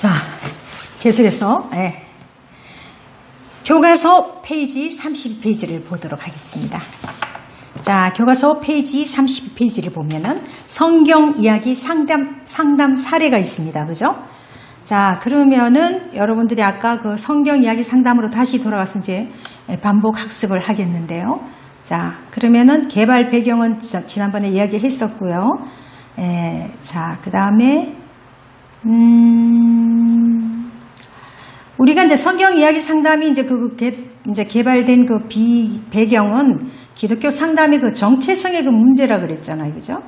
자, 계속해서 교과서 페이지 32페이지를 보도록 하겠습니다. 자, 교과서 페이지 32페이지를 보면은 성경 이야기 상담 사례가 있습니다. 그죠? 자, 그러면은 여러분들이 아까 그 성경 이야기 상담으로 다시 돌아가서 이제 반복 학습을 하겠는데요. 자, 그러면은 개발 배경은 지난번에 이야기했었고요. 자, 그 다음에 우리가 이제 성경 이야기 상담이 이제 개발된 그 배경은 기독교 상담의 그 정체성의 그 문제라 그랬잖아요. 그죠?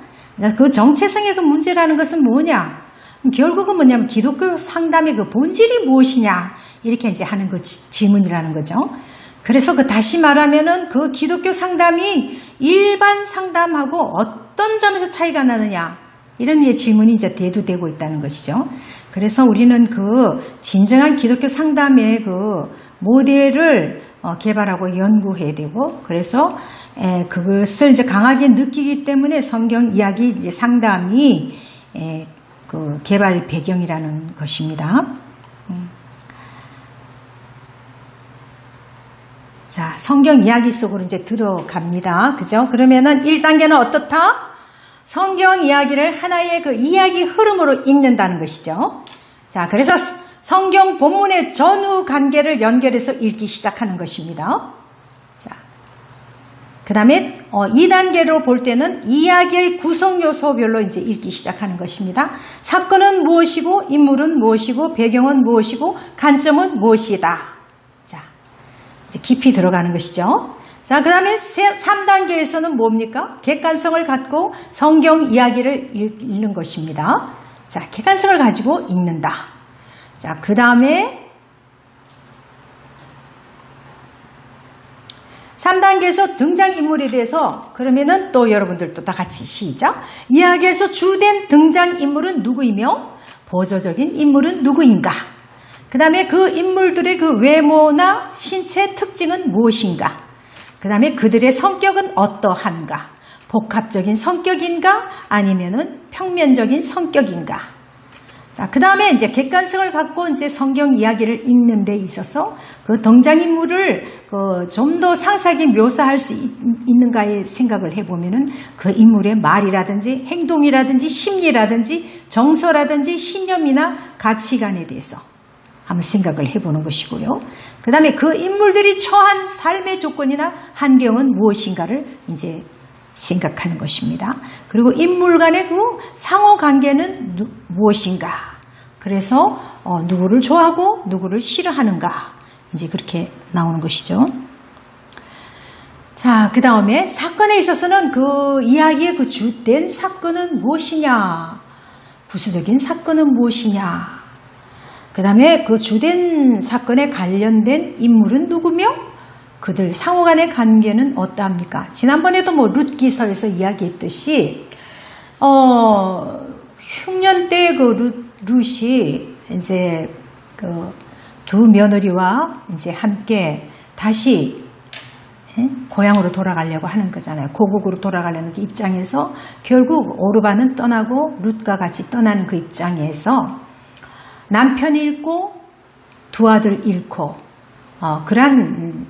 그 정체성의 그 문제라는 것은 뭐냐? 결국은 뭐냐면 기독교 상담의 그 본질이 무엇이냐? 이렇게 이제 하는 그 질문이라는 거죠. 그래서 그 다시 말하면은 그 기독교 상담이 일반 상담하고 어떤 점에서 차이가 나느냐? 이런 질문이 이제 대두되고 있다는 것이죠. 그래서 우리는 그 진정한 기독교 상담의 그 모델을 개발하고 연구해야 되고, 그래서 그것을 이제 강하게 느끼기 때문에 성경 이야기 이제 상담이 그 개발 배경이라는 것입니다. 자, 성경 이야기 속으로 이제 들어갑니다. 그죠? 그러면은 1단계는 어떻다? 성경 이야기를 하나의 그 이야기 흐름으로 읽는다는 것이죠. 자, 그래서 성경 본문의 전후 관계를 연결해서 읽기 시작하는 것입니다. 자, 그 다음에 2단계로 볼 때는 이야기의 구성 요소별로 이제 읽기 시작하는 것입니다. 사건은 무엇이고, 인물은 무엇이고, 배경은 무엇이고, 관점은 무엇이다. 자, 이제 깊이 들어가는 것이죠. 자, 그 다음에 3단계에서는 뭡니까? 객관성을 갖고 성경 이야기를 읽는 것입니다. 자, 객관성을 가지고 읽는다. 자, 그 다음에 3단계에서 등장인물에 대해서 그러면은 또 여러분들도 다 같이 시작. 이야기에서 주된 등장인물은 누구이며 보조적인 인물은 누구인가? 그 다음에 그 인물들의 그 외모나 신체 특징은 무엇인가? 그 다음에 그들의 성격은 어떠한가? 복합적인 성격인가? 아니면은 평면적인 성격인가? 자, 그 다음에 이제 객관성을 갖고 이제 성경 이야기를 읽는 데 있어서 그 등장인물을 좀 더 상세하게 묘사할 수 있는가에 생각을 해보면은 그 인물의 말이라든지 행동이라든지 심리라든지 정서라든지 신념이나 가치관에 대해서 한번 생각을 해보는 것이고요. 그 다음에 그 인물들이 처한 삶의 조건이나 환경은 무엇인가를 이제 생각하는 것입니다. 그리고 인물 간의 그 상호관계는 무엇인가? 그래서 누구를 좋아하고 누구를 싫어하는가? 이제 그렇게 나오는 것이죠. 자, 그 다음에 사건에 있어서는 그 이야기의 그 주된 사건은 무엇이냐? 부수적인 사건은 무엇이냐? 그 다음에 그 주된 사건에 관련된 인물은 누구며 그들 상호 간의 관계는 어떠합니까? 지난번에도 룻기서에서 이야기했듯이 흉년 때 그 룻이 이제 그 두 며느리와 이제 함께 다시 고향으로 돌아가려고 하는 거잖아요. 고국으로 돌아가려는 그 입장에서 결국 오르바는 떠나고 룻과 같이 떠나는 그 입장에서 남편 잃고 두 아들 잃고 그런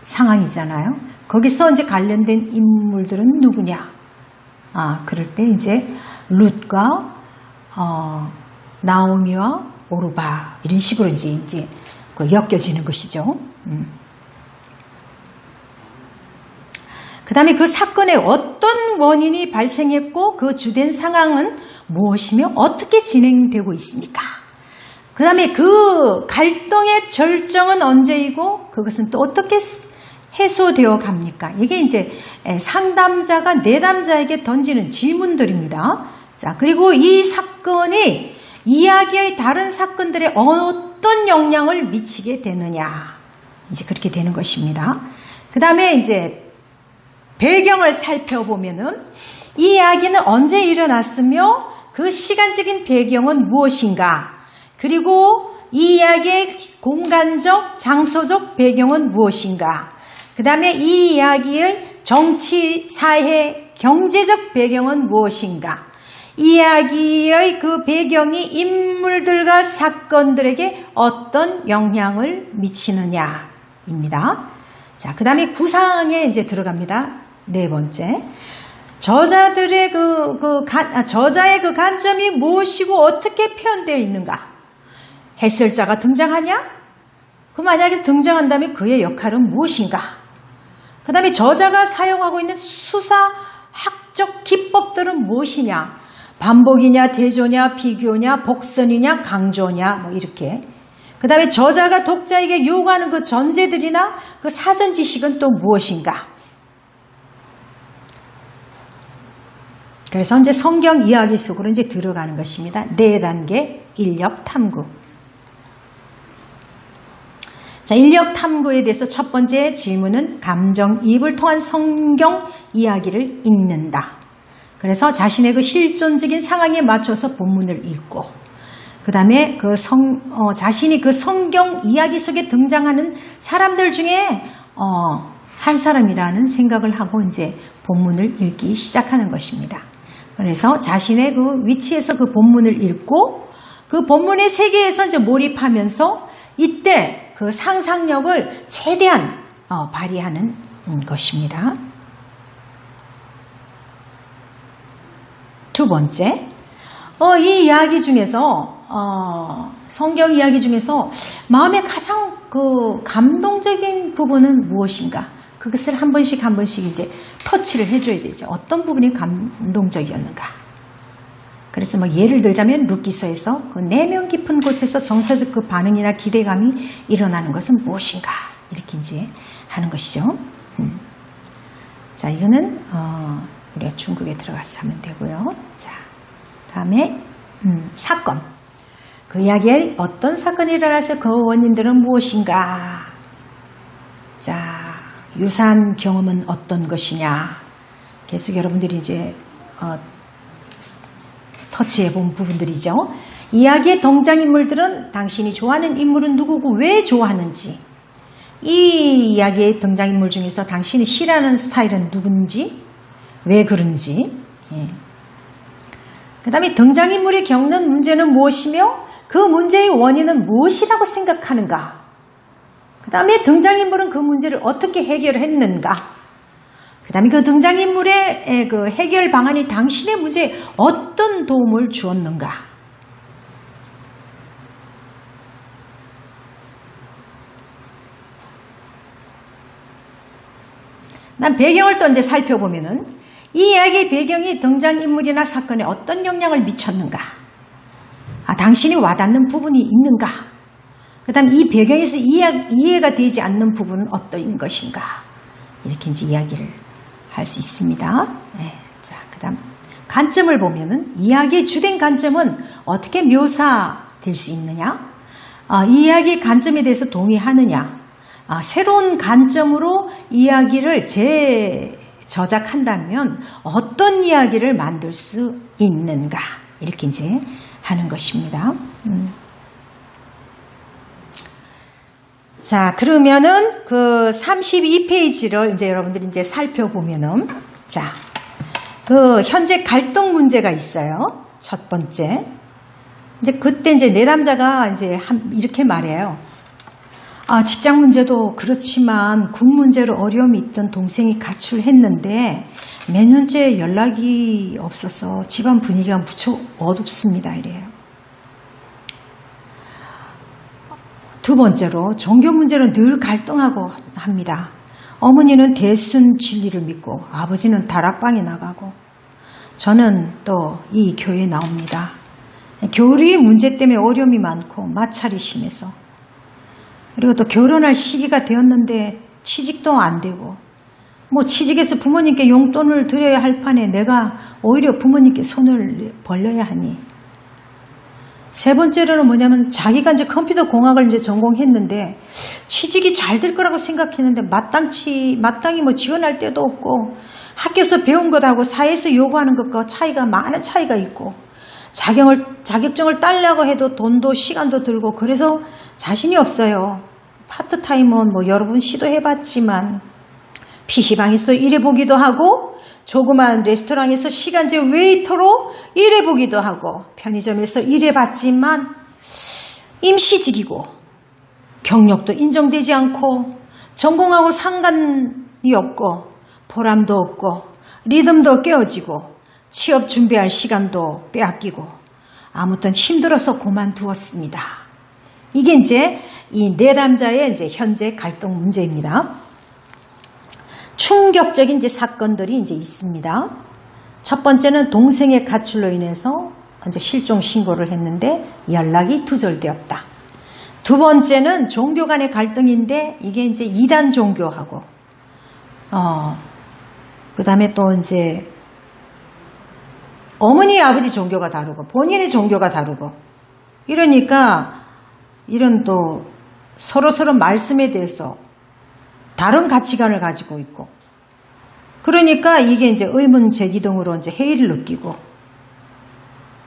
상황이잖아요. 거기서 이제 관련된 인물들은 누구냐? 그럴 때 이제 룻과 나오미와 오르바 이런 식으로 이제 엮여지는 것이죠. 그 다음에 그 사건에 어떤 원인이 발생했고 그 주된 상황은 무엇이며 어떻게 진행되고 있습니까? 그 다음에 그 갈등의 절정은 언제이고 그것은 또 어떻게 해소되어 갑니까? 이게 이제 상담자가 내담자에게 던지는 질문들입니다. 자, 그리고 이 사건이 이야기의 다른 사건들에 어떤 영향을 미치게 되느냐. 이제 그렇게 되는 것입니다. 그 다음에 이제 배경을 살펴보면은 이 이야기는 언제 일어났으며 그 시간적인 배경은 무엇인가? 그리고 이 이야기의 공간적, 장소적 배경은 무엇인가? 그 다음에 이 이야기의 정치, 사회, 경제적 배경은 무엇인가? 이야기의 그 배경이 인물들과 사건들에게 어떤 영향을 미치느냐입니다. 자, 그 다음에 구상에 이제 들어갑니다. 네 번째. 저자의 그 관점이 무엇이고 어떻게 표현되어 있는가? 해설자가 등장하냐? 그 만약에 등장한다면 그의 역할은 무엇인가? 그 다음에 저자가 사용하고 있는 수사학적 기법들은 무엇이냐? 반복이냐, 대조냐, 비교냐, 복선이냐, 강조냐, 뭐 이렇게. 그 다음에 저자가 독자에게 요구하는 그 전제들이나 그 사전 지식은 또 무엇인가? 그래서 이제 성경 이야기 속으로 이제 들어가는 것입니다. 네 단계 인력 탐구. 자, 인력 탐구에 대해서 첫 번째 질문은 감정이입을 통한 성경 이야기를 읽는다. 그래서 자신의 그 실존적인 상황에 맞춰서 본문을 읽고, 그 다음에 자신이 그 성경 이야기 속에 등장하는 사람들 중에 한 사람이라는 생각을 하고 이제 본문을 읽기 시작하는 것입니다. 그래서 자신의 그 위치에서 그 본문을 읽고 그 본문의 세계에서 이제 몰입하면서 이때 그 상상력을 최대한 발휘하는 것입니다. 두 번째, 이 이야기 중에서 성경 이야기 중에서 마음에 가장 그 감동적인 부분은 무엇인가? 그것을 한 번씩 이제 터치를 해줘야 되죠. 어떤 부분이 감동적이었는가? 그래서 뭐 예를 들자면 룻기서에서 그 내면 깊은 곳에서 정서적 그 반응이나 기대감이 일어나는 것은 무엇인가? 이렇게 이제 하는 것이죠. 자, 이거는 우리가 중국에 들어가서 하면 되고요. 자, 다음에 사건. 그 이야기에 어떤 사건이 일어나서 그 원인들은 무엇인가? 자, 유사한 경험은 어떤 것이냐? 계속 여러분들이 이제 터치해 본 부분들이죠. 이야기의 등장인물들은 당신이 좋아하는 인물은 누구고 왜 좋아하는지, 이 이야기의 등장인물 중에서 당신이 싫어하는 스타일은 누군지, 왜 그런지, 그 다음에 등장인물이 겪는 문제는 무엇이며 그 문제의 원인은 무엇이라고 생각하는가, 그 다음에 등장인물은 그 문제를 어떻게 해결했는가, 그 다음에 그 등장인물의 그 해결 방안이 당신의 문제에 어떤 도움을 주었는가. 난 배경을 또 이제 살펴보면은 이 이야기의 배경이 등장인물이나 사건에 어떤 영향을 미쳤는가. 당신이 와닿는 부분이 있는가. 그 다음 이 배경에서 이해가 되지 않는 부분은 어떤 것인가. 이렇게 이제 이야기를 할 수 있습니다. 네. 자, 그 다음 관점을 보면은 이야기의 주된 관점은 어떻게 묘사될 수 있느냐. 이 이야기의 관점에 대해서 동의하느냐. 새로운 관점으로 이야기를 재저작한다면 어떤 이야기를 만들 수 있는가. 이렇게 이제 하는 것입니다. 자, 그러면은 그 32페이지를 이제 여러분들이 이제 살펴보면은, 자, 그 현재 갈등 문제가 있어요. 첫 번째. 이제 그때 이제 내담자가 이제 이렇게 말해요. 직장 문제도 그렇지만 군 문제로 어려움이 있던 동생이 가출했는데 몇 년째 연락이 없어서 집안 분위기가 무척 어둡습니다. 이래요. 두 번째로 종교 문제로 늘 갈등하고 합니다. 어머니는 대순 진리를 믿고 아버지는 다락방에 나가고 저는 또 이 교회에 나옵니다. 교리 문제 때문에 어려움이 많고 마찰이 심해서, 그리고 또 결혼할 시기가 되었는데 취직도 안 되고, 뭐 취직해서 부모님께 용돈을 드려야 할 판에 내가 오히려 부모님께 손을 벌려야 하니, 세 번째로는 뭐냐면 자기가 이제 컴퓨터 공학을 이제 전공했는데 취직이 잘 될 거라고 생각했는데 마땅히 뭐 지원할 데도 없고 학교에서 배운 것하고 사회에서 요구하는 것과 많은 차이가 있고, 자격증을 따려고 해도 돈도 시간도 들고 그래서 자신이 없어요. 파트타임은 뭐 여러 번 시도해봤지만 PC방에서도 일해보기도 하고 조그만 레스토랑에서 시간제 웨이터로 일해보기도 하고 편의점에서 일해봤지만 임시직이고 경력도 인정되지 않고 전공하고 상관이 없고 보람도 없고 리듬도 깨어지고 취업 준비할 시간도 빼앗기고 아무튼 힘들어서 그만두었습니다. 이게 이제 이 내담자의 이제 현재 갈등 문제입니다. 충격적인 이제 사건들이 이제 있습니다. 첫 번째는 동생의 가출로 인해서 이제 실종 신고를 했는데 연락이 두절되었다. 두 번째는 종교 간의 갈등인데 이게 이제 이단 종교하고 그다음에 또 이제 어머니 아버지 종교가 다르고 본인의 종교가 다르고 이러니까 이런 또 서로 말씀에 대해서 다른 가치관을 가지고 있고 그러니까 이게 이제 의문 제기 등으로 이제 해이를 느끼고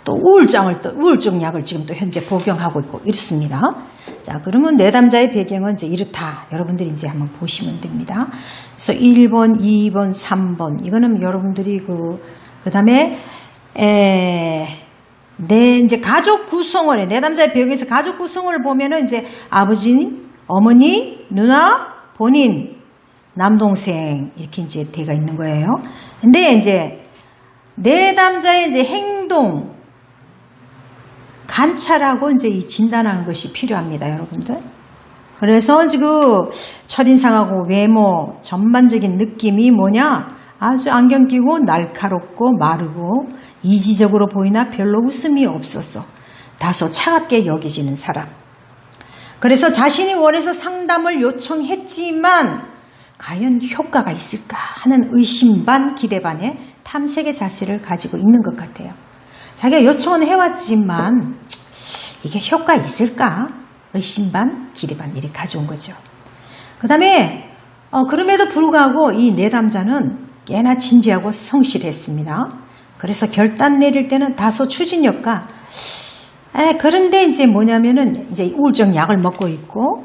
또 우울증 약을 지금 또 현재 복용하고 있고 이렇습니다. 자, 그러면 내담자의 배경은 이제 이렇다. 여러분들이 이제 한번 보시면 됩니다. 그래서 1번, 2번, 3번 이거는 여러분들이 그다음에 이제 가족 구성원에 내담자의 배경에서 가족 구성원을 보면은 이제 아버지, 어머니, 누나, 본인, 남동생 이렇게 이제 되어 있는 거예요. 근데 이제 내담자의 이제 행동 관찰하고 이제 이 진단하는 것이 필요합니다, 여러분들. 그래서 지금 첫인상하고 외모, 전반적인 느낌이 뭐냐? 아주 안경 끼고 날카롭고 마르고 이지적으로 보이나 별로 웃음이 없어서 다소 차갑게 여겨지는 사람. 그래서 자신이 원해서 상담을 요청했지만 과연 효과가 있을까 하는 의심 반 기대 반의 탐색의 자세를 가지고 있는 것 같아요. 자기가 요청은 해왔지만 이게 효과 있을까? 의심 반 기대 반 이렇게 가져온 거죠. 그 다음에 그럼에도 불구하고 이 내담자는 꽤나 진지하고 성실했습니다. 그래서 결단 내릴 때는 다소 추진력과 그런데 이제 뭐냐면은 이제 우울증 약을 먹고 있고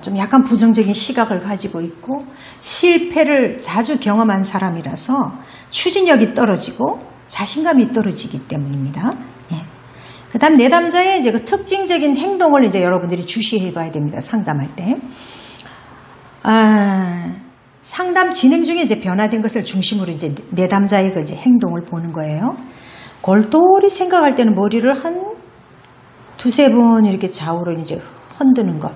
좀 약간 부정적인 시각을 가지고 있고 실패를 자주 경험한 사람이라서 추진력이 떨어지고 자신감이 떨어지기 때문입니다. 예. 그다음 내담자의 이제 그 특징적인 행동을 이제 여러분들이 주시해 봐야 됩니다. 상담할 때. 상담 진행 중에 이제 변화된 것을 중심으로 이제 내담자의 그 이제 행동을 보는 거예요. 골똘히 생각할 때는 머리를 한 두세 번 이렇게 좌우로 이제 흔드는 것.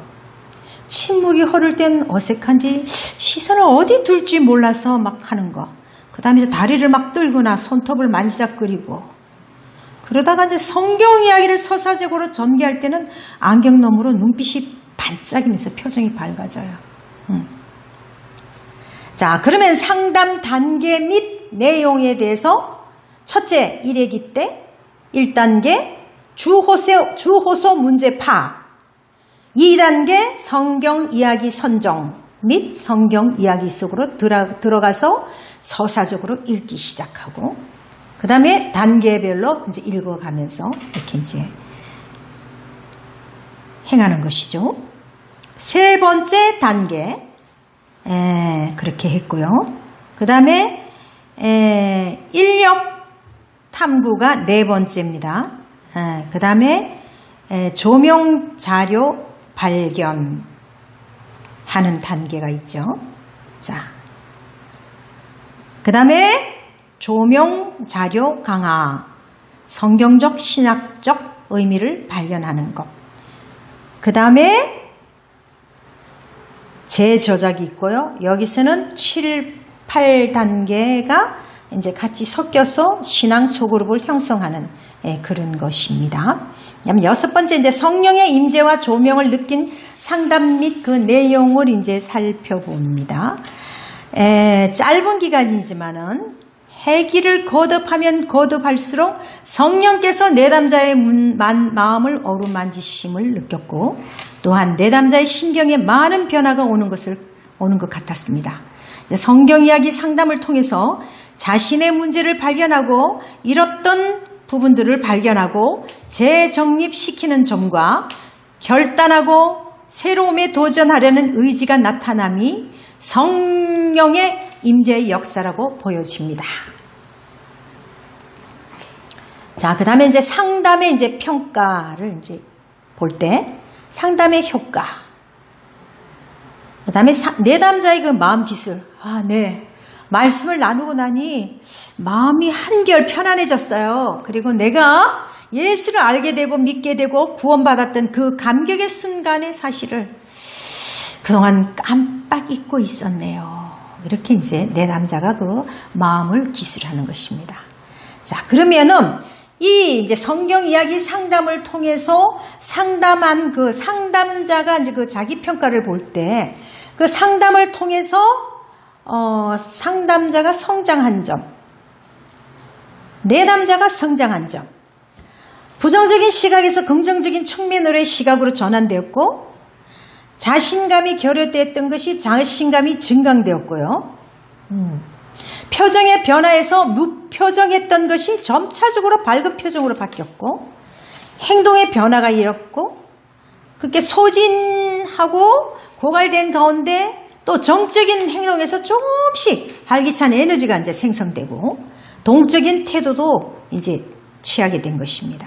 침묵이 흐를 땐 어색한지 시선을 어디 둘지 몰라서 막 하는 거. 그 다음에 이제 다리를 막 들거나 손톱을 만지작거리고 그러다가 이제 성경 이야기를 서사적으로 전개할 때는 안경 너머로 눈빛이 반짝이면서 표정이 밝아져요. 자, 그러면 상담 단계 및 내용에 대해서 첫째, 일회기 때 1단계 주호소 문제 파악 2단계 성경 이야기 선정 및 성경 이야기 속으로 들어가서 서사적으로 읽기 시작하고 그 다음에 단계별로 이제 읽어가면서 이렇게 이제 행하는 것이죠. 세 번째 단계 그렇게 했고요. 그 다음에 인력 탐구가 네 번째입니다. 그 다음에 조명 자료 발견하는 단계가 있죠. 자, 그 다음에 조명 자료 강화, 성경적 신학적 의미를 발견하는 것. 그 다음에 재저작이 있고요. 여기서는 7, 8단계가 이제 같이 섞여서 신앙 소그룹을 형성하는 그런 것입니다. 여섯 번째 이제 성령의 임재와 조명을 느낀 상담 및 그 내용을 이제 살펴봅니다. 짧은 기간이지만은 해기를 거듭하면 거듭할수록 성령께서 내담자의 마음을 어루만지심을 느꼈고 또한 내담자의 심경에 많은 변화가 오는 것 같았습니다. 성경 이야기 상담을 통해서 자신의 문제를 발견하고 잃었던 부분들을 발견하고 재정립시키는 점과 결단하고 새로움에 도전하려는 의지가 나타남이 성령의 임재의 역사라고 보여집니다. 자, 그 다음에 이제 상담의 이제 평가를 이제 볼 때, 상담의 효과. 그 다음에 내담자의 그 마음 기술. 네. 말씀을 나누고 나니 마음이 한결 편안해졌어요. 그리고 내가 예수를 알게 되고 믿게 되고 구원받았던 그 감격의 순간의 사실을 그동안 깜빡 잊고 있었네요. 이렇게 이제 내담자가 그 마음을 기술하는 것입니다. 자, 그러면은 이 이제 성경 이야기 상담을 통해서 상담한 그 상담자가 이제 그 자기 평가를 볼 때 그 상담을 통해서 상담자가 성장한 점, 내담자가 성장한 점, 부정적인 시각에서 긍정적인 측면으로의 시각으로 전환되었고, 자신감이 결여되었던 것이 자신감이 증강되었고요. 표정의 변화에서 무표정했던 것이 점차적으로 밝은 표정으로 바뀌었고, 행동의 변화가 일었고, 그렇게 소진하고 고갈된 가운데 또 정적인 행동에서 조금씩 활기찬 에너지가 이제 생성되고, 동적인 태도도 이제 취하게 된 것입니다.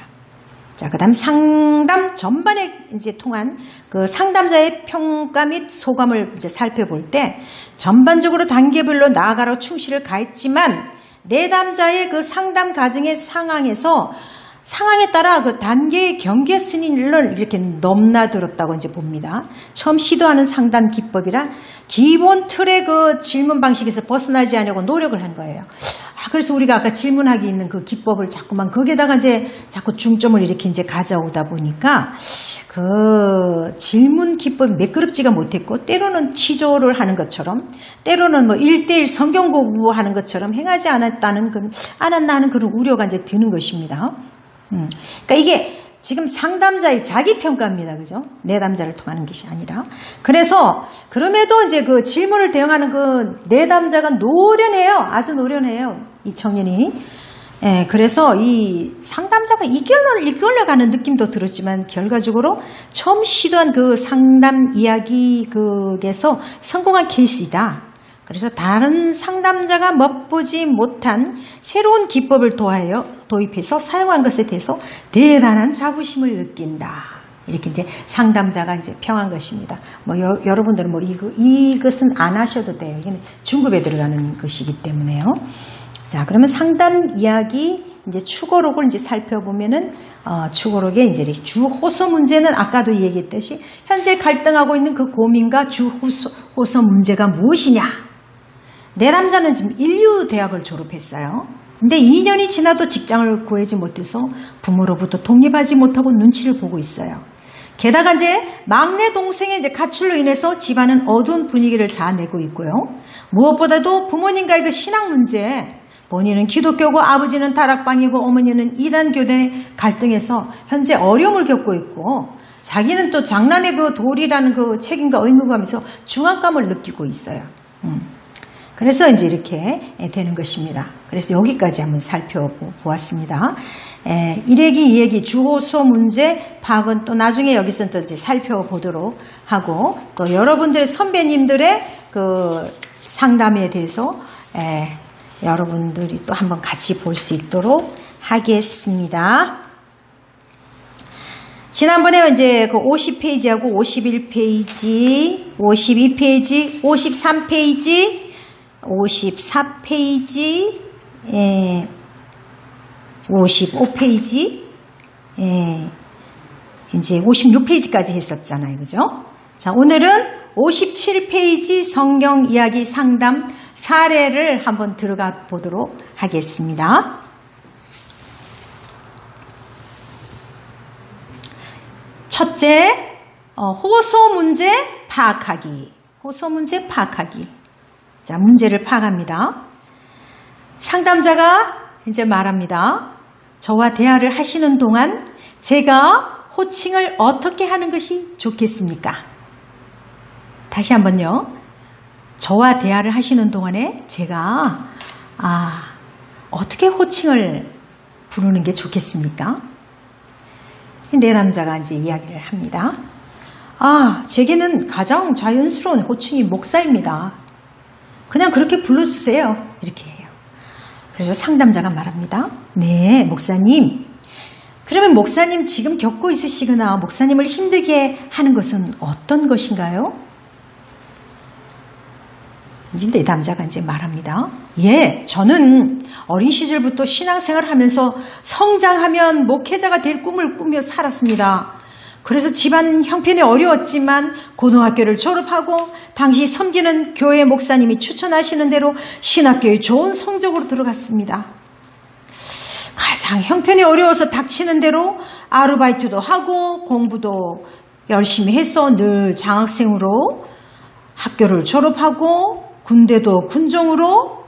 자, 그 다음 상담 전반에 이제 통한 그 상담자의 평가 및 소감을 이제 살펴볼 때 전반적으로 단계별로 나아가러 충실을 가했지만 내담자의 그 상담 과정의 상황에 따라 그 단계의 경계 스릴을 이렇게 넘나들었다고 이제 봅니다. 처음 시도하는 상담 기법이라 기본 틀의 그 질문 방식에서 벗어나지 않으려고 노력을 한 거예요. 그래서 우리가 아까 질문하기 있는 그 기법을 자꾸만 거기에다가 이제 자꾸 중점을 이렇게 이제 가져오다 보니까 그 질문 기법이 매끄럽지가 못했고, 때로는 치조를 하는 것처럼, 때로는 뭐 1:1 성경 공부하는 것처럼 행하지 않았나 하는 그런 우려가 이제 드는 것입니다. 그러니까 이게 지금 상담자의 자기 평가입니다. 그죠? 내담자를 통하는 것이 아니라. 그래서 그럼에도 이제 그 질문을 대응하는 그 내담자가 노련해요. 아주 노련해요. 이 청년이. 그래서 이 상담자가 이끌려가는 느낌도 들었지만 결과적으로 처음 시도한 그 상담 이야기 극에서 성공한 케이스이다. 그래서 다른 상담자가 맛보지 못한 새로운 기법을 도입해서 사용한 것에 대해서 대단한 자부심을 느낀다. 이렇게 이제 상담자가 이제 평한 것입니다. 뭐 여러분들은 뭐 이것은 안 하셔도 돼요. 이게 중급에 들어가는 것이기 때문에요. 자, 그러면 상담 이야기 이제 추고록을 이제 살펴보면은 추고록에 이제 주호소 문제는 아까도 얘기했듯이 현재 갈등하고 있는 그 고민과 주호소 문제가 무엇이냐? 내담자는 지금 인류대학을 졸업했어요. 근데 2년이 지나도 직장을 구하지 못해서 부모로부터 독립하지 못하고 눈치를 보고 있어요. 게다가 이제 막내 동생의 이제 가출로 인해서 집안은 어두운 분위기를 자아내고 있고요. 무엇보다도 부모님과의 그 신앙 문제, 본인은 기독교고 아버지는 다락방이고 어머니는 이단교대 갈등에서 현재 어려움을 겪고 있고, 자기는 또 장남의 그 도리라는 그 책임과 의무감에서 중압감을 느끼고 있어요. 그래서 이제 이렇게 되는 것입니다. 그래서 여기까지 한번 살펴보았습니다. 1회기, 2회기 주호소 문제 파악은 또 나중에 여기서 또 이제 살펴보도록 하고, 또 여러분들의 선배님들의 그 상담에 대해서 여러분들이 또 한번 같이 볼 수 있도록 하겠습니다. 지난번에 이제 그 50페이지하고 51페이지, 52페이지, 53페이지, 54페이지, 55페이지, 이제 56페이지까지 했었잖아요. 그죠? 자, 오늘은 57페이지 성경 이야기 상담 사례를 한번 들어가 보도록 하겠습니다. 첫째, 호소 문제 파악하기. 호소 문제 파악하기. 자, 문제를 파악합니다. 상담자가 이제 말합니다. 저와 대화를 하시는 동안 제가 호칭을 어떻게 하는 것이 좋겠습니까? 다시 한번요. 저와 대화를 하시는 동안에 제가 어떻게 호칭을 부르는 게 좋겠습니까? 내담자가 이제 이야기를 합니다. 제게는 가장 자연스러운 호칭이 목사입니다. 그냥 그렇게 불러주세요. 이렇게 해요. 그래서 상담자가 말합니다. 네, 목사님. 그러면 목사님 지금 겪고 있으시거나 목사님을 힘들게 하는 것은 어떤 것인가요? 근데 남자가 이제 말합니다. 예, 저는 어린 시절부터 신앙생활을 하면서 성장하면 목회자가 될 꿈을 꾸며 살았습니다. 그래서 집안 형편이 어려웠지만 고등학교를 졸업하고 당시 섬기는 교회 목사님이 추천하시는 대로 신학교에 좋은 성적으로 들어갔습니다. 가장 형편이 어려워서 닥치는 대로 아르바이트도 하고 공부도 열심히 해서 늘 장학생으로 학교를 졸업하고 군대도 군종으로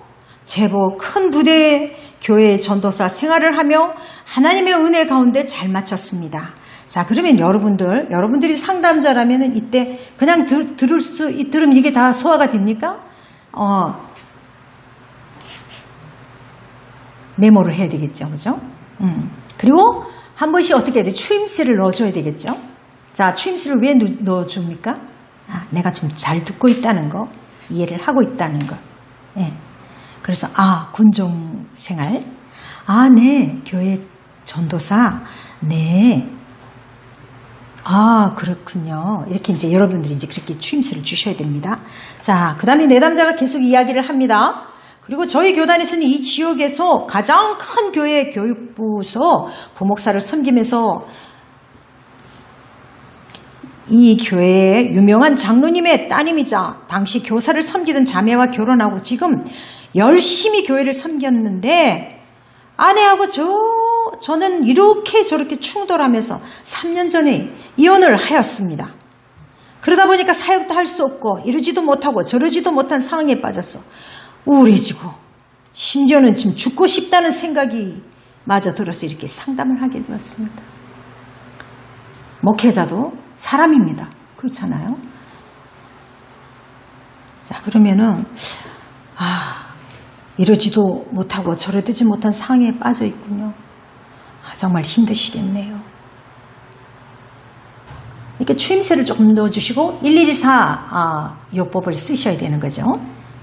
제법 큰 부대의 교회 전도사 생활을 하며 하나님의 은혜 가운데 잘 마쳤습니다. 자, 그러면 여러분들이 상담자라면 이때 그냥 들으면 이게 다 소화가 됩니까? 메모를 해야 되겠죠. 그죠? 그리고 한 번씩 어떻게 해야 돼? 추임새를 넣어줘야 되겠죠. 자, 추임새를 왜 넣어줍니까? 내가 좀 잘 듣고 있다는 거, 이해를 하고 있다는 거. 예. 그래서, 군종 생활. 네, 교회 전도사. 네. 그렇군요. 이렇게 이제 여러분들이 이제 그렇게 추임새를 주셔야 됩니다. 자, 그 다음에 내담자가 계속 이야기를 합니다. 그리고 저희 교단에서는 이 지역에서 가장 큰 교회 교육부서 부목사를 섬기면서 이 교회의 유명한 장로님의 따님이자 당시 교사를 섬기던 자매와 결혼하고 지금 열심히 교회를 섬겼는데 아내하고 저는 이렇게 저렇게 충돌하면서 3년 전에 이혼을 하였습니다. 그러다 보니까 사역도 할 수 없고 이러지도 못하고 저러지도 못한 상황에 빠졌어. 우울해지고 심지어는 지금 죽고 싶다는 생각이 마저 들어서 이렇게 상담을 하게 되었습니다. 목회자도 사람입니다. 그렇잖아요. 자, 그러면은 이러지도 못하고 저러지 못한 상황에 빠져 있군요. 정말 힘드시겠네요. 이렇게 추임새를 조금 넣어주시고 1124 요법을 쓰셔야 되는 거죠.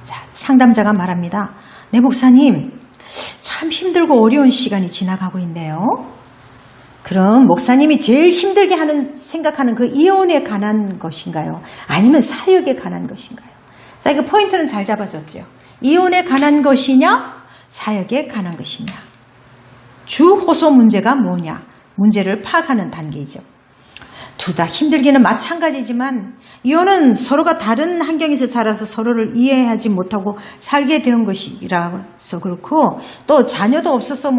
자, 상담자가 말합니다. 네, 목사님, 참 힘들고 어려운 시간이 지나가고 있네요. 그럼 목사님이 제일 힘들게 생각하는 그 이혼에 관한 것인가요? 아니면 사역에 관한 것인가요? 자, 이거 포인트는 잘 잡아줬죠. 이혼에 관한 것이냐, 사역에 관한 것이냐. 주호소 문제가 뭐냐, 문제를 파악하는 단계이죠. 둘 다 힘들기는 마찬가지지만 이혼은 서로가 다른 환경에서 자라서 서로를 이해하지 못하고 살게 된 것이라서 그렇고, 또 자녀도 없어서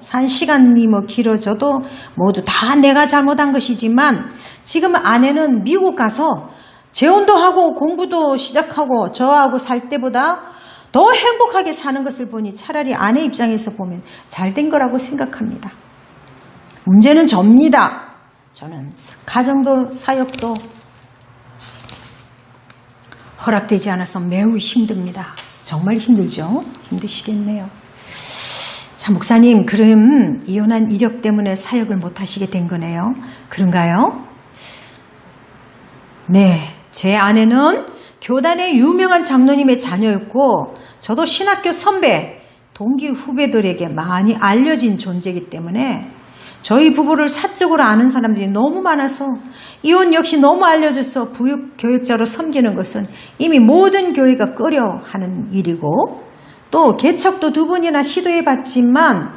산 시간이 길어져도 모두 다 내가 잘못한 것이지만 지금 아내는 미국 가서 재혼도 하고 공부도 시작하고 저하고 살 때보다 더 행복하게 사는 것을 보니 차라리 아내 입장에서 보면 잘된 거라고 생각합니다. 문제는 접니다. 저는 가정도 사역도 허락되지 않아서 매우 힘듭니다. 정말 힘들죠? 힘드시겠네요. 자, 목사님, 그럼 이혼한 이력 때문에 사역을 못 하시게 된 거네요. 그런가요? 네, 제 아내는 교단의 유명한 장로님의 자녀였고 저도 신학교 선배, 동기 후배들에게 많이 알려진 존재이기 때문에 저희 부부를 사적으로 아는 사람들이 너무 많아서 이혼 역시 너무 알려져서 부교육자로 섬기는 것은 이미 모든 교회가 꺼려하는 일이고, 또 개척도 2번이나 시도해봤지만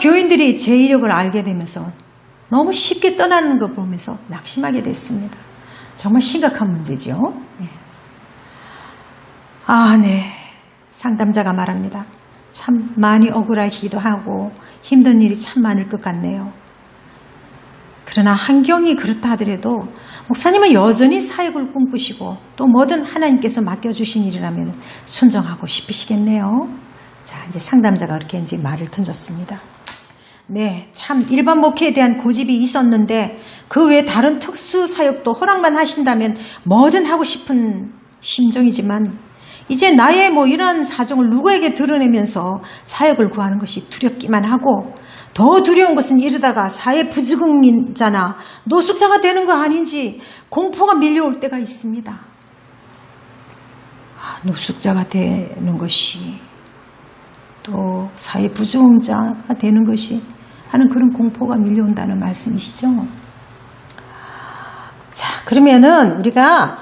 교인들이 제 이력을 알게 되면서 너무 쉽게 떠나는 걸 보면서 낙심하게 됐습니다. 정말 심각한 문제죠. 네. 상담자가 말합니다. 참 많이 억울하기도 하고 힘든 일이 참 많을 것 같네요. 그러나 환경이 그렇다 하더라도 목사님은 여전히 사역을 꿈꾸시고 또 뭐든 하나님께서 맡겨주신 일이라면 순종하고 싶으시겠네요. 자, 이제 상담자가 그렇게 이제 말을 던졌습니다. 네, 참 일반 목회에 대한 고집이 있었는데 그 외에 다른 특수 사역도 허락만 하신다면 뭐든 하고 싶은 심정이지만 이제 나의 이런 사정을 누구에게 드러내면서 사역을 구하는 것이 두렵기만 하고, 더 두려운 것은 이러다가 사회 부적응자나 노숙자가 되는 거 아닌지 공포가 밀려올 때가 있습니다. 노숙자가 되는 것이 또 사회 부정자가 되는 것이 하는 그런 공포가 밀려온다는 말씀이시죠. 자, 그러면은 우리가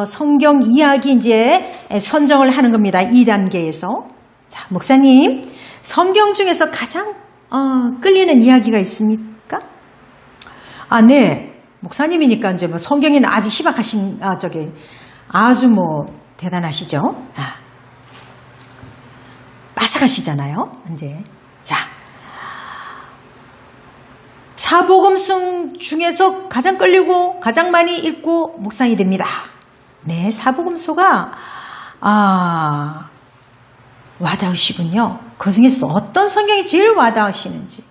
성경 이야기 이제 선정을 하는 겁니다. 2단계에서. 자, 목사님, 성경 중에서 가장 끌리는 이야기가 있습니까? 아, 네. 목사님이니까 이제 뭐 성경에는 아주 희박하신, 아주 뭐 대단하시죠? 빠삭하시잖아요. 이제. 자. 사복음서 중에서 가장 끌리고 가장 많이 읽고 묵상이 됩니다. 네, 사복음서가 와닿으시군요. 그 중에서도 어떤 성경이 제일 와닿으시는지,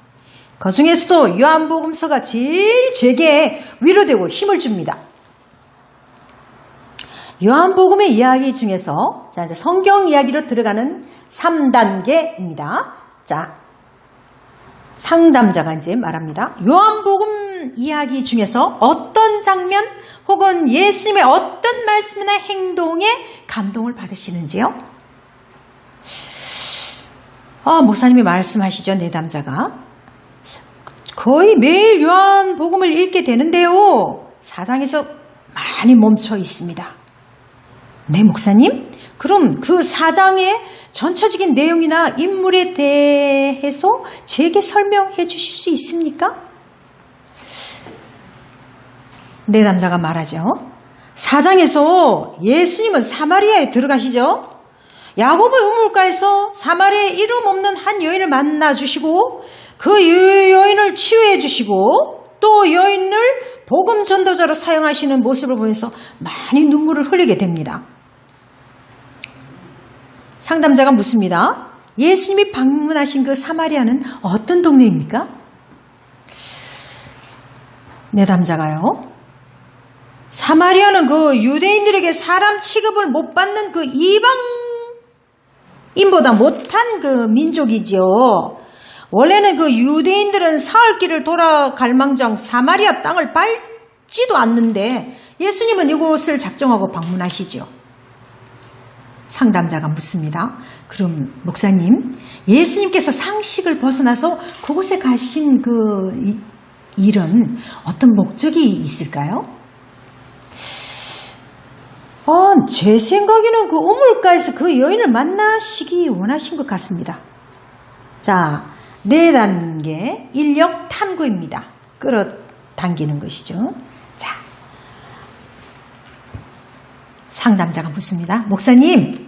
그 중에서도 요한복음서가 제일 제게 위로되고 힘을 줍니다. 요한복음의 이야기 중에서 자, 이제 성경 이야기로 들어가는 3단계입니다. 자, 상담자가 이제 말합니다. 요한복음 이야기 중에서 어떤 장면 혹은 예수님의 어떤 말씀이나 행동에 감동을 받으시는지요? 목사님이 말씀하시죠. 내담자가. 거의 매일 요한복음을 읽게 되는데요. 4장에서 많이 멈춰 있습니다. 네, 목사님? 그럼 그 4장의 전체적인 내용이나 인물에 대해서 제게 설명해 주실 수 있습니까? 내담자가 말하죠. 4장에서 예수님은 사마리아에 들어가시죠. 야고보의 우물가에서 사마리아에 이름 없는 한 여인을 만나 주시고 그 여인을 치유해 주시고 또 여인을 복음 전도자로 사용하시는 모습을 보면서 많이 눈물을 흘리게 됩니다. 상담자가 묻습니다. 예수님이 방문하신 그 사마리아는 어떤 동네입니까? 내담자가요. 사마리아는 그 유대인들에게 사람 취급을 못 받는 그 이방인보다 못한 그 민족이지요. 원래는 그 유대인들은 사흘 길을 돌아갈 망정 사마리아 땅을 밟지도 않는데 예수님은 이곳을 작정하고 방문하시죠. 상담자가 묻습니다. 그럼 목사님, 예수님께서 상식을 벗어나서 그곳에 가신 그 일은 어떤 목적이 있을까요? 제 생각에는 그 우물가에서 그 여인을 만나시기 원하신 것 같습니다. 자, 4단계 인력 탐구입니다. 끌어당기는 것이죠. 자, 상담자가 묻습니다. 목사님,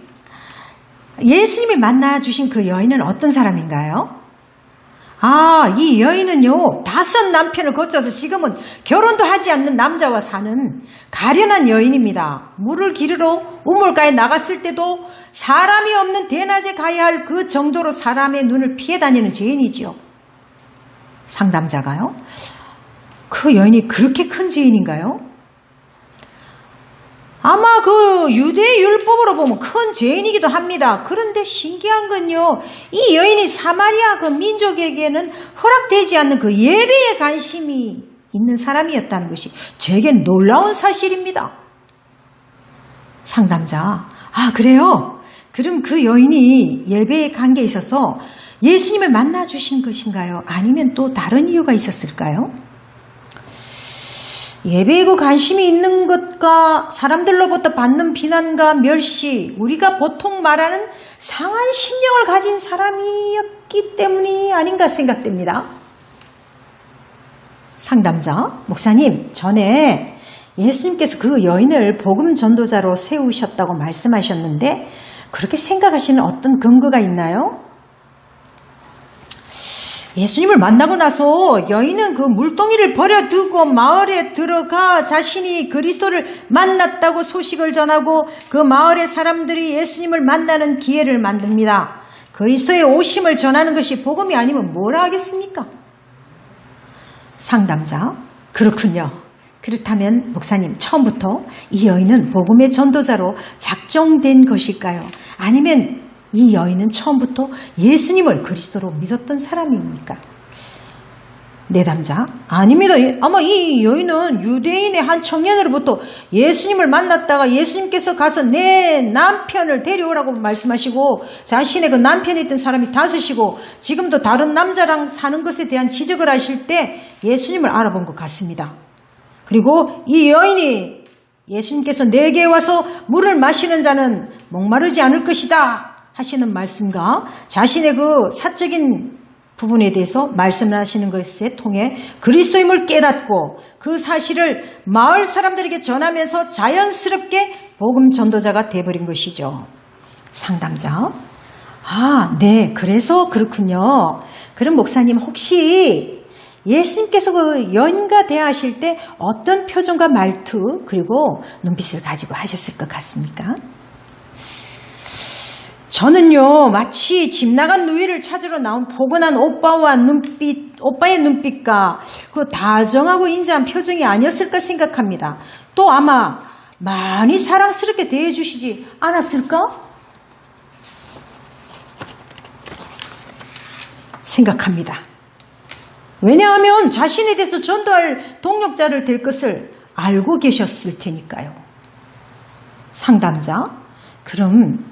예수님이 만나주신 그 여인은 어떤 사람인가요? 이 여인은요, 5 남편을 거쳐서 지금은 결혼도 하지 않는 남자와 사는 가련한 여인입니다. 물을 기르러 우물가에 나갔을 때도 사람이 없는 대낮에 가야 할 그 정도로 사람의 눈을 피해 다니는 죄인이지요. 상담자가요? 그 여인이 그렇게 큰 죄인인가요? 아마 그 유대 율법으로 보면 큰 죄인이기도 합니다. 그런데 신기한 건요, 이 여인이 사마리아 그 민족에게는 허락되지 않는 그 예배에 관심이 있는 사람이었다는 것이 제겐 놀라운 사실입니다. 상담자, 그래요? 그럼 그 여인이 예배에 관계에 있어서 예수님을 만나 주신 것인가요? 아니면 또 다른 이유가 있었을까요? 예배에 관심이 있는 것과 사람들로부터 받는 비난과 멸시, 우리가 보통 말하는 상한 심령을 가진 사람이었기 때문이 아닌가 생각됩니다. 상담자, 목사님, 전에 예수님께서 그 여인을 복음 전도자로 세우셨다고 말씀하셨는데 그렇게 생각하시는 어떤 근거가 있나요? 예수님을 만나고 나서 여인은 그 물동이를 버려두고 마을에 들어가 자신이 그리스도를 만났다고 소식을 전하고 그 마을의 사람들이 예수님을 만나는 기회를 만듭니다. 그리스도의 오심을 전하는 것이 복음이 아니면 뭐라 하겠습니까? 상담자, 그렇군요. 그렇다면 목사님, 처음부터 이 여인은 복음의 전도자로 작정된 것일까요? 아니면 이 여인은 처음부터 예수님을 그리스도로 믿었던 사람입니까? 내담자, 아닙니다. 아마 이 여인은 유대인의 한 청년으로부터 예수님을 만났다가 예수님께서 가서 내 남편을 데려오라고 말씀하시고 자신의 그 남편이 있던 사람이 5이고 지금도 다른 남자랑 사는 것에 대한 지적을 하실 때 예수님을 알아본 것 같습니다. 그리고 이 여인이 예수님께서 내게 와서 물을 마시는 자는 목마르지 않을 것이다 하시는 말씀과 자신의 그 사적인 부분에 대해서 말씀하시는 것에 통해 그리스도임을 깨닫고 그 사실을 마을 사람들에게 전하면서 자연스럽게 복음 전도자가 돼버린 것이죠. 상담자, 네, 그래서 그렇군요. 그럼 목사님 혹시 예수님께서 그 여인과 대화하실 때 어떤 표정과 말투 그리고 눈빛을 가지고 하셨을 것 같습니까? 저는요, 마치 집 나간 누이를 찾으러 나온 포근한 오빠의 눈빛과 그 다정하고 인자한 표정이 아니었을까 생각합니다. 또 아마 많이 사랑스럽게 대해주시지 않았을까? 생각합니다. 왜냐하면 자신에 대해서 전도할 동력자를 될 것을 알고 계셨을 테니까요. 상담자, 그럼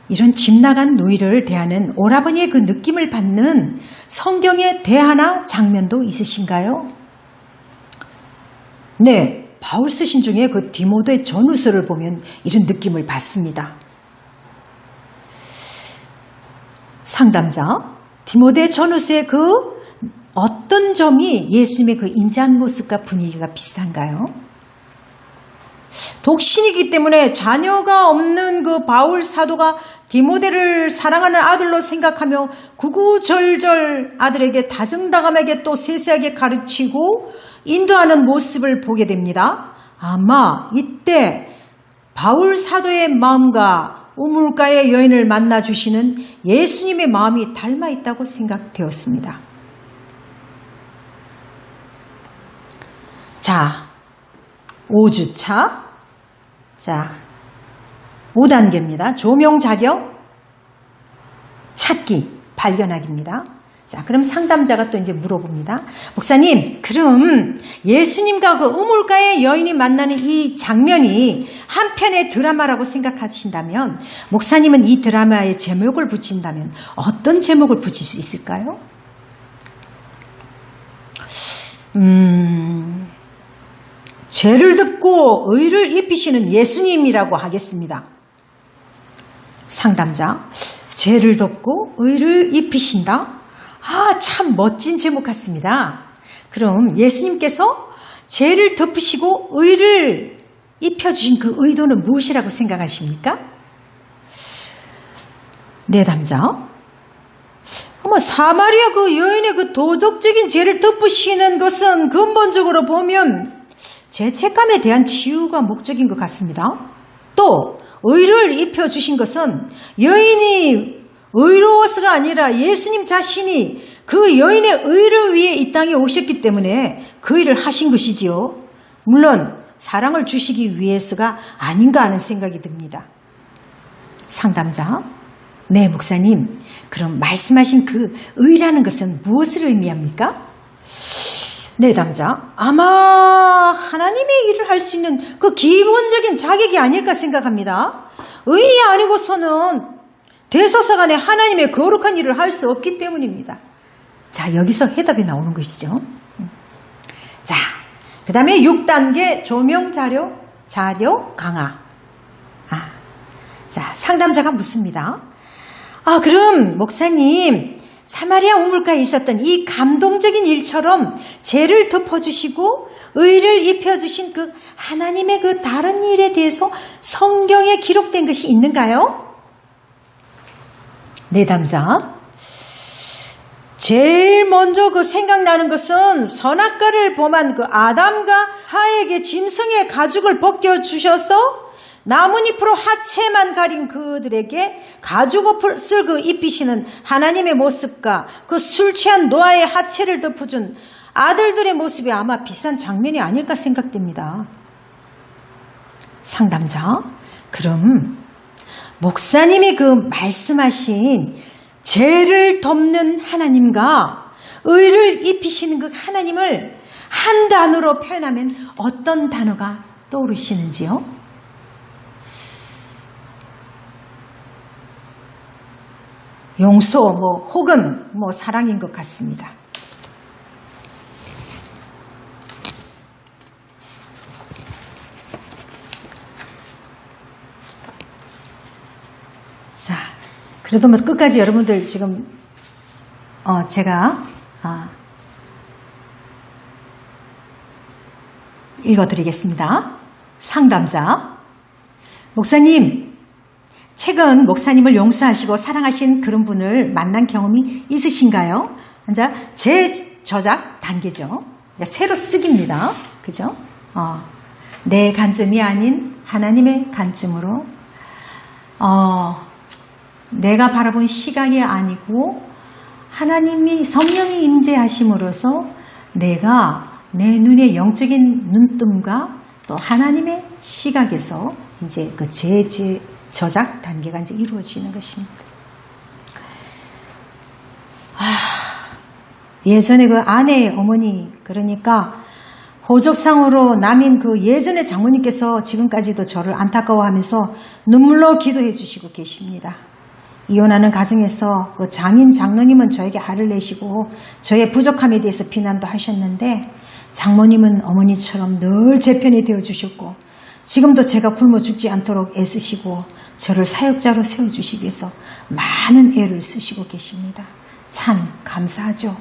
이런 집 나간 누이를 대하는 오라버니의 그 느낌을 받는 성경의 대화나 장면도 있으신가요? 네, 바울 서신 중에 그 디모데 전후서를 보면 이런 느낌을 받습니다. 상담자, 디모데 전후서의 그 어떤 점이 예수님의 그 인자한 모습과 분위기가 비슷한가요? 독신이기 때문에 자녀가 없는 그 바울 사도가 디모데를 사랑하는 아들로 생각하며 구구절절 아들에게 다정다감하게 또 세세하게 가르치고 인도하는 모습을 보게 됩니다. 아마 이때 바울 사도의 마음과 우물가의 여인을 만나주시는 예수님의 마음이 닮아 있다고 생각되었습니다. 자, 5주차. 자, 5단계입니다. 조명 자료 찾기, 발견하기입니다. 자, 그럼 상담자가 또 이제 물어봅니다. 목사님, 그럼 예수님과 그 우물가의 여인이 만나는 이 장면이 한 편의 드라마라고 생각하신다면 목사님은 이 드라마에 제목을 붙인다면 어떤 제목을 붙일 수 있을까요? 죄를 덮고 의를 입히시는 예수님이라고 하겠습니다. 상담자, 죄를 덮고 의를 입히신다? 참 멋진 제목 같습니다. 그럼 예수님께서 죄를 덮으시고 의를 입혀주신 그 의도는 무엇이라고 생각하십니까? 내담자, 사마리아 그 여인의 그 도덕적인 죄를 덮으시는 것은 근본적으로 보면 죄책감에 대한 치유가 목적인 것 같습니다. 또 의를 입혀주신 것은 여인이 의로워서가 아니라 예수님 자신이 그 여인의 의를 위해 이 땅에 오셨기 때문에 그 일을 하신 것이지요. 물론 사랑을 주시기 위해서가 아닌가 하는 생각이 듭니다. 상담자, 네 목사님, 그럼 말씀하신 그 의라는 것은 무엇을 의미합니까? 내담자, 아마 하나님의 일을 할 수 있는 그 기본적인 자격이 아닐까 생각합니다. 의인이 아니고서는 대소사간에 하나님의 거룩한 일을 할 수 없기 때문입니다. 자, 여기서 해답이 나오는 것이죠. 자, 그 다음에 6단계 조명 자료 강화. 자, 상담자가 묻습니다. 그럼 목사님, 사마리아 우물가에 있었던 이 감동적인 일처럼 죄를 덮어주시고 의를 입혀주신 그 하나님의 그 다른 일에 대해서 성경에 기록된 것이 있는가요? 내담자, 제일 먼저 그 생각나는 것은 선악과를 범한 그 아담과 하에게 짐승의 가죽을 벗겨주셔서 나뭇잎으로 하체만 가린 그들에게 가죽옷을 그 입히시는 하나님의 모습과 그 술 취한 노아의 하체를 덮어준 아들들의 모습이 아마 비슷한 장면이 아닐까 생각됩니다. 상담자, 그럼 목사님이 그 말씀하신 죄를 덮는 하나님과 의를 입히시는 그 하나님을 한 단어로 표현하면 어떤 단어가 떠오르시는지요? 용서 혹은 사랑인 것 같습니다. 자, 그래도 끝까지 여러분들 지금 제가 읽어드리겠습니다. 상담자, 목사님, 최근 목사님을 용서하시고 사랑하신 그런 분을 만난 경험이 있으신가요? 이제 재저작 단계죠. 이제 새로 쓰기입니다. 그죠? 내 관점이 아닌 하나님의 관점으로 내가 바라본 시각이 아니고 하나님이 성령이 임재하심으로써 내가 내 눈의 영적인 눈뜸과 또 하나님의 시각에서 이제 그 저작 단계가 이제 이루어지는 것입니다. 예전에 그 아내의 어머니, 그러니까 호적상으로 남인 그 예전의 장모님께서 지금까지도 저를 안타까워하면서 눈물로 기도해 주시고 계십니다. 이혼하는 가정에서 그 장인 장로님은 저에게 화를 내시고 저의 부족함에 대해서 비난도 하셨는데 장모님은 어머니처럼 늘 제 편이 되어 주셨고 지금도 제가 굶어 죽지 않도록 애쓰시고 저를 사역자로 세워주시기 위해서 많은 애를 쓰시고 계십니다. 참 감사하죠.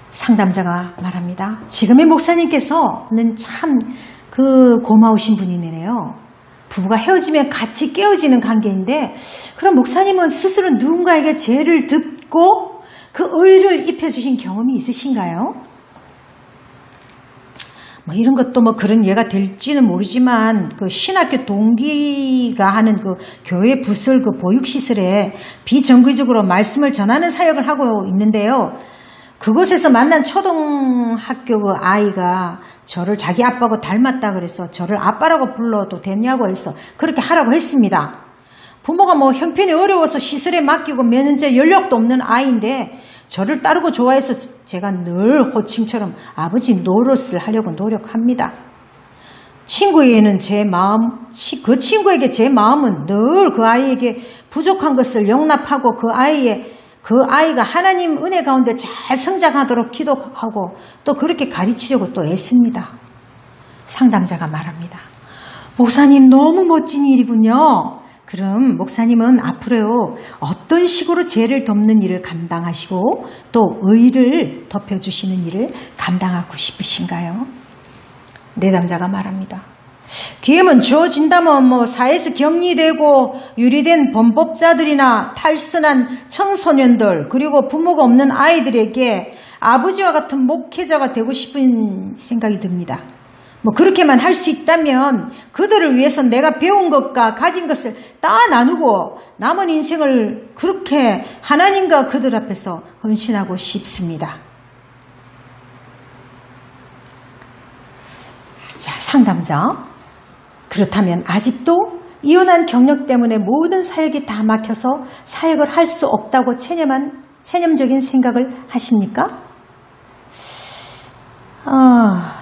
상담자가 말합니다. 지금의 목사님께서는 참 고마우신 분이네요. 부부가 헤어지면 같이 깨어지는 관계인데 그럼 목사님은 스스로 누군가에게 죄를 듣고 그 의를 입혀주신 경험이 있으신가요? 이런 것도 그런 예가 될지는 모르지만 그 신학교 동기가 하는 그 교회 부설 그 보육시설에 비정규적으로 말씀을 전하는 사역을 하고 있는데요. 그곳에서 만난 초등학교 그 아이가 저를 자기 아빠하고 닮았다 그래서 저를 아빠라고 불러도 되냐고 해서 그렇게 하라고 했습니다. 부모가 형편이 어려워서 시설에 맡기고 몇 년째 연락도 없는 아이인데 저를 따르고 좋아해서 제가 늘 호칭처럼 아버지 노릇을 하려고 노력합니다. 친구에게는 그 친구에게 제 마음은 늘 그 아이에게 부족한 것을 용납하고 그 아이가 하나님 은혜 가운데 잘 성장하도록 기도하고 또 그렇게 가르치려고 또 애씁니다. 상담자가 말합니다. 목사님 너무 멋진 일이군요. 그럼 목사님은 앞으로 어떤 식으로 죄를 덮는 일을 감당하시고 또 의를 덮여주시는 일을 감당하고 싶으신가요? 내담자가 말합니다. 기회는 주어진다면 사회에서 격리되고 유리된 범법자들이나 탈선한 청소년들 그리고 부모가 없는 아이들에게 아버지와 같은 목회자가 되고 싶은 생각이 듭니다. 그렇게만 할 수 있다면 그들을 위해서 내가 배운 것과 가진 것을 다 나누고 남은 인생을 그렇게 하나님과 그들 앞에서 헌신하고 싶습니다. 자, 상담자. 그렇다면 아직도 이혼한 경력 때문에 모든 사역이 다 막혀서 사역을 할 수 없다고 체념적인 생각을 하십니까?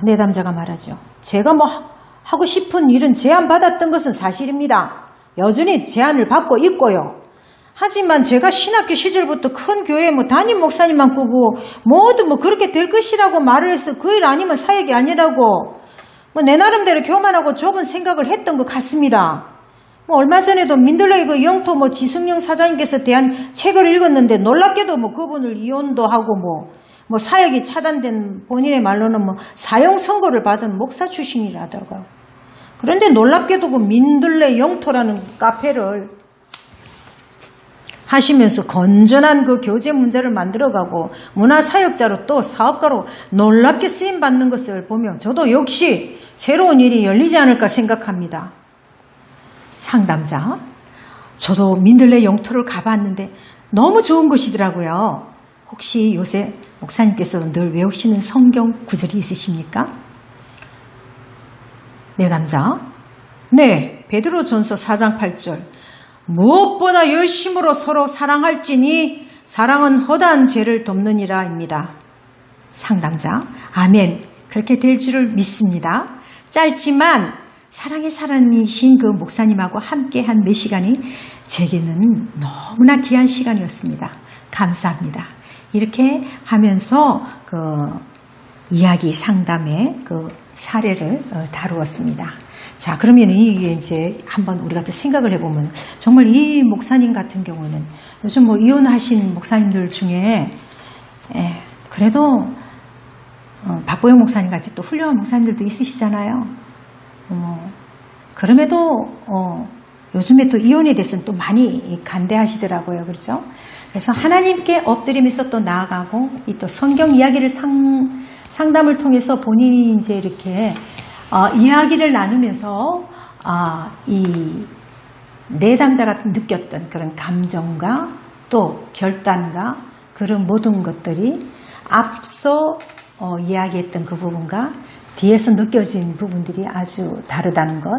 내담자가 말하죠. 제가 하고 싶은 일은 제안받았던 것은 사실입니다. 여전히 제안을 받고 있고요. 하지만 제가 신학교 시절부터 큰 교회 담임 목사님만 꾸고 모두 그렇게 될 것이라고 말을 해서 그 일 아니면 사역이 아니라고 내 나름대로 교만하고 좁은 생각을 했던 것 같습니다. 얼마 전에도 민들레의 그 영토 지승영 사장님께서 대한 책을 읽었는데 놀랍게도 그분을 이혼도 하고 사역이 차단된 본인의 말로는 사형 선고를 받은 목사 출신이라더라고요. 그런데 놀랍게도 그 민들레 영토라는 카페를 하시면서 건전한 그 교제 문제를 만들어가고 문화사역자로 또 사업가로 놀랍게 쓰임받는 것을 보며 저도 역시 새로운 일이 열리지 않을까 생각합니다. 상담자, 저도 민들레 영토를 가봤는데 너무 좋은 곳이더라고요. 혹시 요새 목사님께서는 늘 외우시는 성경 구절이 있으십니까? 내담자, 네, 베드로전서 4장 8절 무엇보다 열심으로 서로 사랑할지니 사랑은 허다한 죄를 덮느니라입니다. 상담자, 아멘. 그렇게 될 줄을 믿습니다. 짧지만 사랑의 사람이신 그 목사님하고 함께한 몇 시간이 제게는 너무나 귀한 시간이었습니다. 감사합니다. 이렇게 하면서 그 이야기 상담의 그 사례를 다루었습니다. 자, 그러면 이게 이제 한번 우리가 또 생각을 해보면 정말 이 목사님 같은 경우는 요즘 뭐 이혼하신 목사님들 중에 그래도 박보영 목사님 같이 또 훌륭한 목사님들도 있으시잖아요. 그럼에도 요즘에 또 이혼에 대해서는 또 많이 간대하시더라고요. 그렇죠? 그래서 하나님께 엎드리면서 또 나아가고 이 또 성경 이야기를 상담을 통해서 본인이 이제 이렇게 이야기를 나누면서 이 내담자가 느꼈던 그런 감정과 또 결단과 그런 모든 것들이 앞서 이야기했던 그 부분과 뒤에서 느껴진 부분들이 아주 다르다는 것,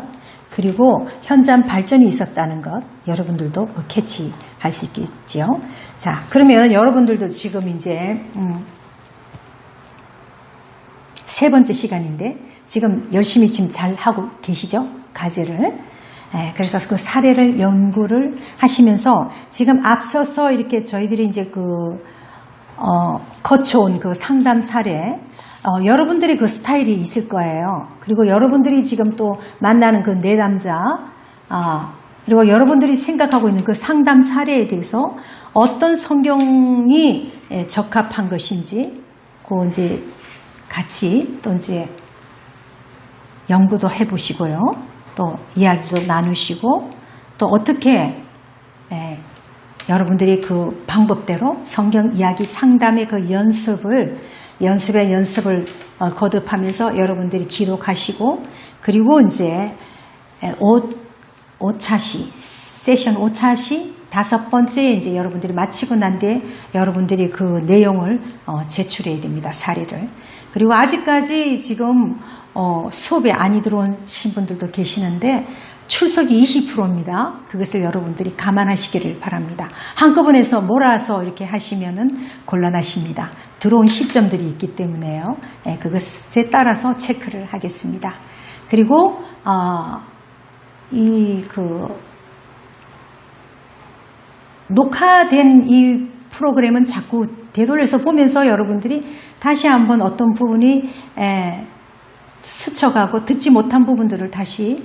그리고 현장 발전이 있었다는 것, 여러분들도 캐치할 수 있겠죠. 자, 그러면 여러분들도 지금 이제 세 번째 시간인데 지금 열심히 지금 잘 하고 계시죠? 과제를. 그래서 그 사례를 연구를 하시면서 지금 앞서서 이렇게 저희들이 이제 거쳐온 그 상담 사례, 여러분들이 그 스타일이 있을 거예요. 그리고 여러분들이 지금 또 만나는 그 내담자, 그리고 여러분들이 생각하고 있는 그 상담 사례에 대해서 어떤 성경이 적합한 것인지, 그 이제 같이 또 이제 연구도 해보시고요. 또 이야기도 나누시고, 또 어떻게 여러분들이 그 방법대로 성경 이야기 상담의 그 연습을 거듭하면서 여러분들이 기록하시고, 그리고 이제 5차시, 세션 5차시 5번째 이제 여러분들이 마치고 난 뒤에 여러분들이 그 내용을 제출해야 됩니다. 사례를. 그리고 아직까지 지금 수업에 안 들어오신 분들도 계시는데 출석이 20%입니다. 그것을 여러분들이 감안하시기를 바랍니다. 한꺼번에서 몰아서 이렇게 하시면은 곤란하십니다. 들어온 시점들이 있기 때문에요. 그것에 따라서 체크를 하겠습니다. 그리고 녹화된 이 프로그램은 자꾸 되돌려서 보면서 여러분들이 다시 한번 어떤 부분이 스쳐가고 듣지 못한 부분들을 다시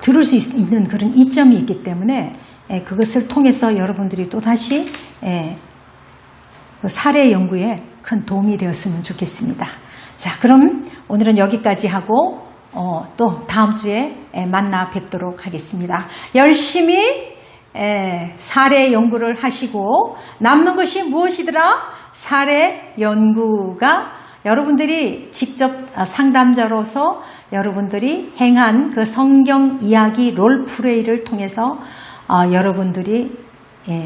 들을 수 있는 그런 이점이 있기 때문에 그것을 통해서 여러분들이 또 다시 사례 연구에 큰 도움이 되었으면 좋겠습니다. 자, 그럼 오늘은 여기까지 하고 또 다음 주에 만나 뵙도록 하겠습니다. 열심히 사례 연구를 하시고 남는 것이 무엇이더라? 사례 연구가 여러분들이 직접 상담자로서 여러분들이 행한 그 성경 이야기 롤플레이를 통해서 여러분들이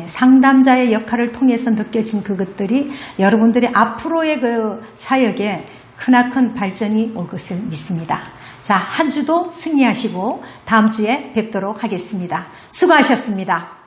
상담자의 역할을 통해서 느껴진 그것들이 여러분들이 앞으로의 그 사역에 크나큰 발전이 올 것을 믿습니다. 자, 한 주도 승리하시고 다음 주에 뵙도록 하겠습니다. 수고하셨습니다.